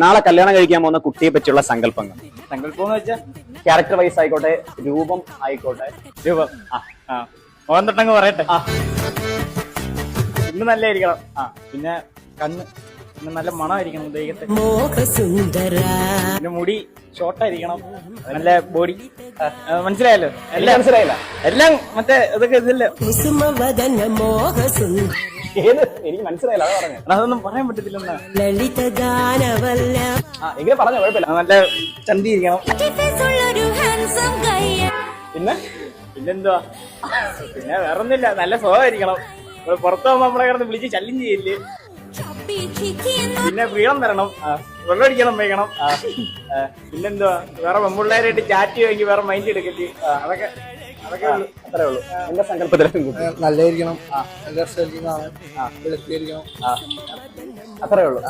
നാളെ കല്യാണം കഴിക്കാൻ പോകുന്ന കുട്ടിയെ പറ്റിയുള്ള സങ്കല്പങ്ങൾ. സങ്കല്പം എന്ന് വെച്ചാൽ ക്യാരക്ടർ വൈസ് ആയിക്കോട്ടെ, രൂപം ആയിക്കോട്ടെ. രൂപം മോഹൻ തൊട്ടങ്ങ് പറയട്ടെ. ഇന്ന് നല്ലതായിരിക്കണം. പിന്നെ കണ്ണ് പിന്നെ നല്ല മണമായിരിക്കണം ദൈവത്തെ. പിന്നെ മുടി ഷോർട്ടായിരിക്കണം. നല്ല ബോഡി. മനസ്സിലായല്ലോ? എല്ലാം മനസ്സിലായില്ല. എല്ലാം മറ്റേ ഇതൊക്കെ ഇതില്ല. ഏത് എനിക്ക് മനസ്സിലായില്ല, അതാ പറഞ്ഞത്. അതൊന്നും പറയാൻ പറ്റത്തില്ലെന്നാ. എങ്കിലും പറഞ്ഞ കുഴപ്പമില്ല. നല്ല ചന്തി ഇരിക്കണം. പിന്നെ പിന്നെന്തുവാ, പിന്നെ വേറൊന്നുമില്ല. നല്ല സ്വഭാവമായിരിക്കണം. പുറത്തു പോകുമ്പോ നമ്മളെ കിടന്ന് വിളിച്ച് ശല്യം ചെയ്യില്ലേ. പിന്നെ ഫ്രീഡം തരണം. വെള്ളം അടിക്കണം വയ്ക്കണം. പിന്നെന്തുവാ, വേറെ പെൺപിള്ളേരായിട്ട് ചാറ്റ് ചെയ്യുമെങ്കിൽ വേറെ മൈൻഡ് എടുക്കല്. അതൊക്കെ അതൊക്കെ ഉള്ളു. അത്രേ ഉള്ളൂ എന്റെ സങ്കല്പത്തിലും. നല്ലതായിരിക്കണം, നല്ല അത്രേ ഉള്ളൂ.